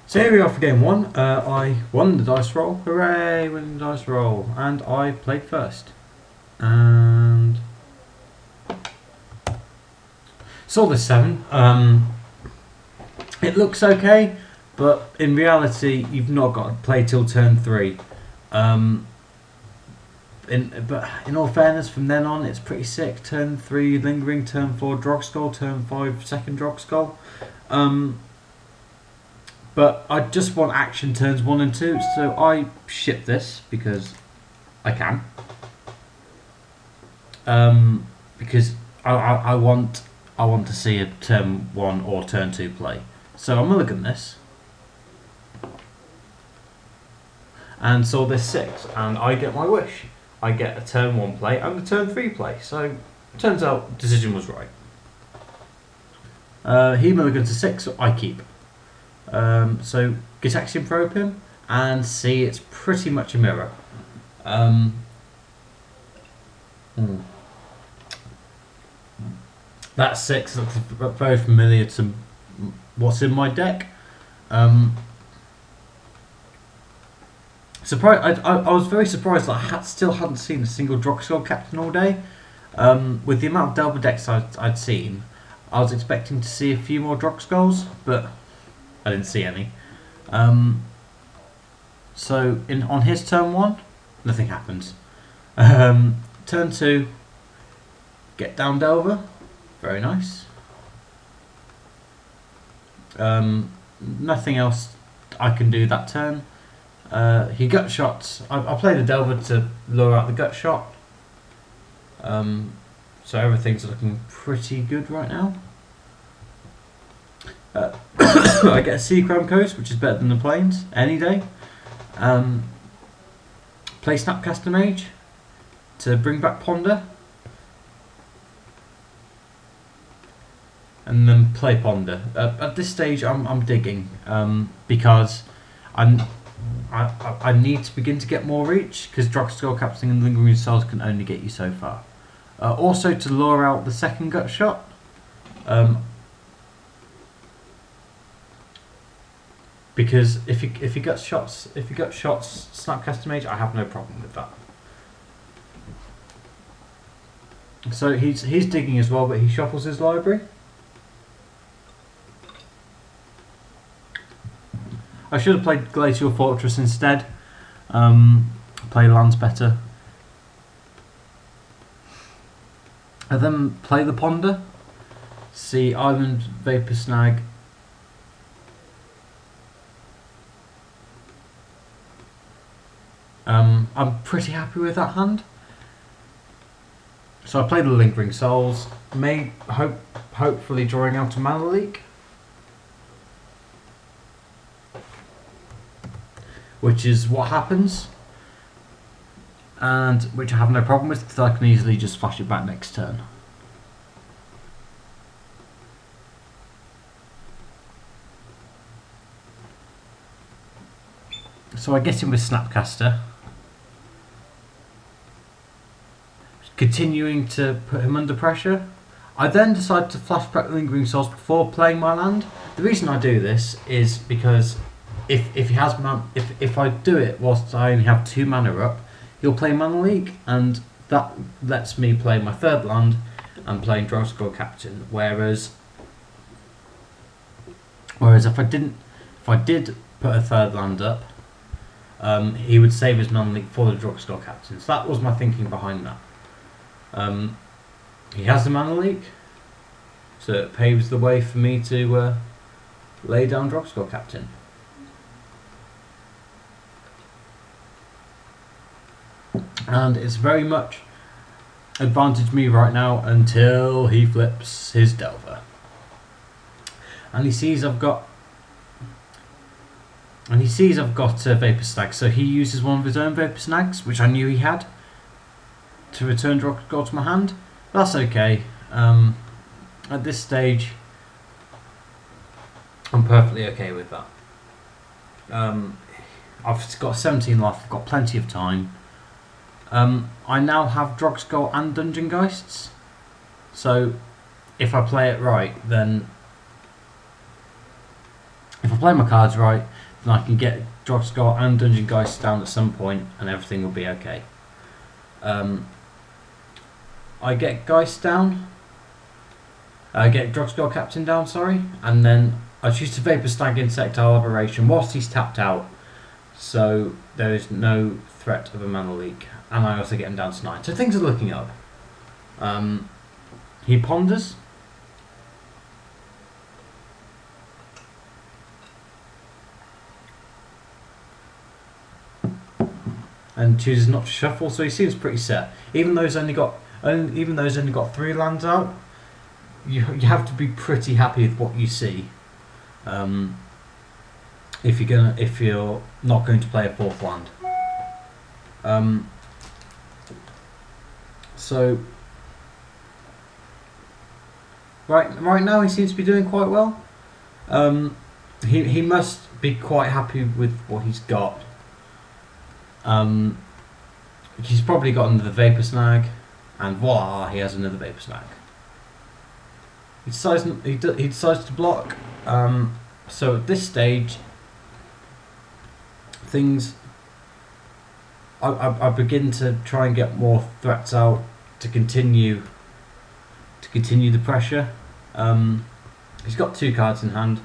So here we are for game one. I won the dice roll. Hooray, winning the dice roll. And I played first. And saw the 7. It looks okay, but in reality you've not got to play till turn 3. But in all fairness, from then on it's pretty sick. Turn 3 lingering, turn 4 Drogskul, turn 5 second Drogskul. But I just want action turns 1 and 2, so I ship this because I can. Because I want to see a turn 1 or turn 2 play. So I'll mulligan this. And saw this 6, and I get my wish. I get a turn 1 play and a turn 3 play. So turns out decision was right. He mulligans to 6, so I keep. So Gitaxian probe him and see it's pretty much a mirror. That 6 looks very familiar to what's in my deck. I was very surprised that I still hadn't seen a single Drogskul Captain all day. With the amount of Delver decks I'd seen, I was expecting to see a few more Drogskuls, but I didn't see any. So on his turn 1, nothing happens. Turn 2, get down Delver, very nice. Nothing else I can do that turn. He gut shots. I played a Delver to lure out the gut shot. So everything's looking pretty good right now. I get a Seacram Coast, which is better than the Plains any day. Play Snapcaster Mage to bring back Ponder, and then play Ponder. At this stage, I'm digging because I need to begin to get more reach, because Drogskul Captain and Lingering Souls can only get you so far. Also to lure out the second gut shot. Because if he gut shots Snapcaster Mage, I have no problem with that. So he's digging as well, but he shuffles his library. I should have played Glacial Fortress instead. Play lands better. And then play the Ponder. See Island Vapor Snag. I'm pretty happy with that hand. So I played the Lingering Souls. Hopefully drawing out a mana leak, which is what happens, and which I have no problem with because I can easily just flash it back next turn. So I get him with Snapcaster, continuing to put him under pressure. I then decide to flash back Lingering Souls before playing my land. The reason I do this is because if he has if I do it whilst I only have 2 mana up, he'll play Mana Leak, and that lets me play my 3rd land and playing Drogskul Captain. Whereas if I did put a 3rd land up, he would save his Mana Leak for the Drogskul Captain. So that was my thinking behind that. He has the Mana Leak, so it paves the way for me to lay down Drogskul Captain. And it's very much advantage me right now until he flips his Delver. And he sees I've got Vapor Snag, so he uses one of his own Vapor Snags, which I knew he had, to return Drogskul to my hand. That's okay. At this stage, I'm perfectly okay with that. I've got 17 life, I've got plenty of time. I now have Drogskul and Dungeon Geists, so if I play it right, then if I play my cards right, then I can get Drogskul and Dungeon Geist down at some point, and everything will be okay. I get Geist down. I get Drogskul Captain down, sorry, and then I choose to Vapor Snag Insectile Aberration whilst he's tapped out, so there is no threat of a mana leak, and I also get him down to 9. So things are looking up. He ponders. And chooses not to shuffle, so he seems pretty set. Even though he's only got 3 lands out, you have to be pretty happy with what you see. If you're not going to play a 4th land. So right now he seems to be doing quite well. He must be quite happy with what he's got. He's probably got another Vapor Snag, and voila, he has another Vapor Snag. He decides to block. So at this stage, things. I begin to try and get more threats out to continue the pressure. He's got 2 cards in hand,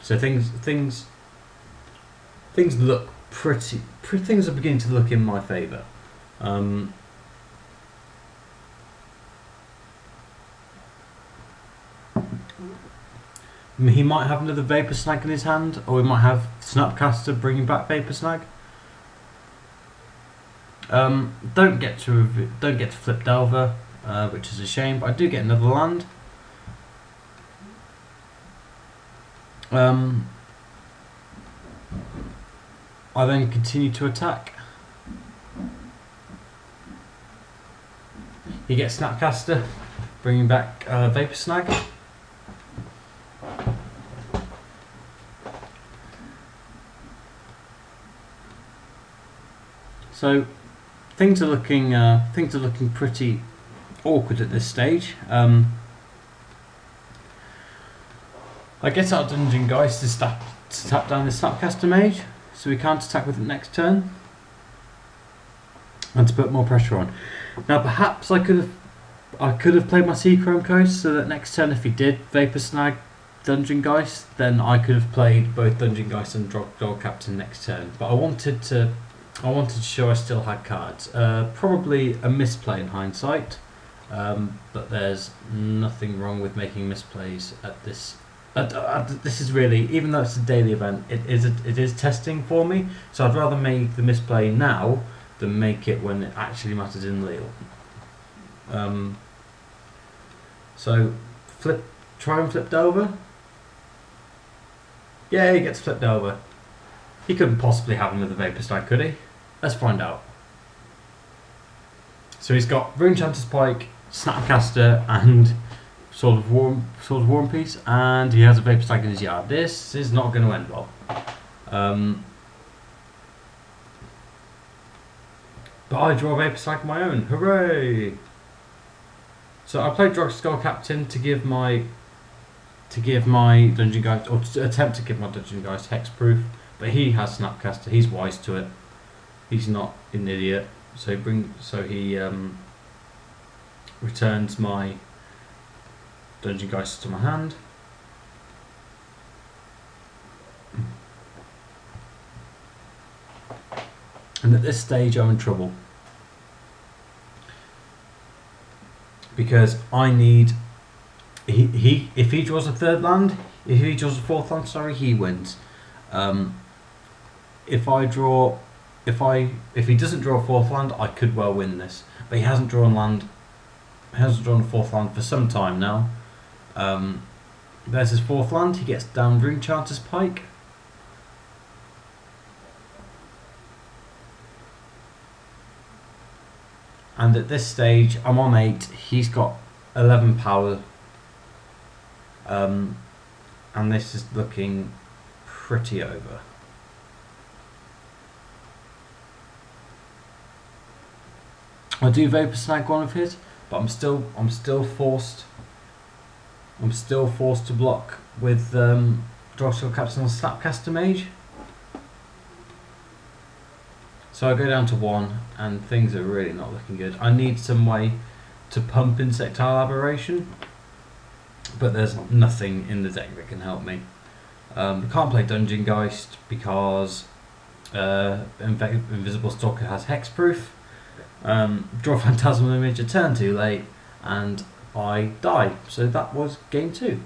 so things look pretty. Things are beginning to look in my favour. He might have another Vapor Snag in his hand, or he might have Snapcaster bringing back Vapor Snag. Don't get to flip Delver, which is a shame. But I do get another land. I then continue to attack. He gets Snapcaster, bringing back Vapor Snag. So things are looking pretty awkward at this stage. I get out Dungeon Geist to tap down the Snapcaster Mage, so we can't attack with it next turn, and to put more pressure on. Now perhaps I could have played my Seachrome Coast so that next turn, if he did Vapor Snag Dungeon Geist, then I could have played both Dungeon Geist and Drogskul Captain next turn. But I wanted to show I still had cards. Probably a misplay in hindsight, but there's nothing wrong with making misplays at this. This is really, even though it's a daily event, it is testing for me. So I'd rather make the misplay now than make it when it actually matters in Lille. So try and flip over. Yeah, he gets flipped over. He couldn't possibly have another Vapor Snag, could he? Let's find out. So he's got Runechanter's Pike, Snapcaster, and Sword of War and Peace, and he has a Vapor Snag in his yard. This is not going to end well. But I draw a Vapor Snag of my own. Hooray! So I played Drogskul Captain to give my Dungeon Geist, or to attempt to give my Dungeon Geist hexproof. But he has Snapcaster. He's wise to it. He's not an idiot. So he returns my Dungeon Geist to my hand. And at this stage, I'm in trouble because I need. If he draws a 3rd land, if he draws a 4th land, sorry, he wins. If he doesn't draw a 4th land, I could well win this. But he hasn't drawn land. He hasn't drawn a 4th land for some time now. There's his 4th land. He gets down Runechanter's Pike. And at this stage, I'm on 8. He's got 11 power. And this is looking pretty over. I do Vapor Snag one of his, but I'm still forced to block with Drogskul Captain on Slapcaster Mage. So I go down to 1 and things are really not looking good. I need some way to pump Insectile Aberration, but there's nothing in the deck that can help me. I can't play Dungeon Geist because Invisible Stalker has Hexproof. Draw Phantasmal Image a turn too late and I die. So that was game 2.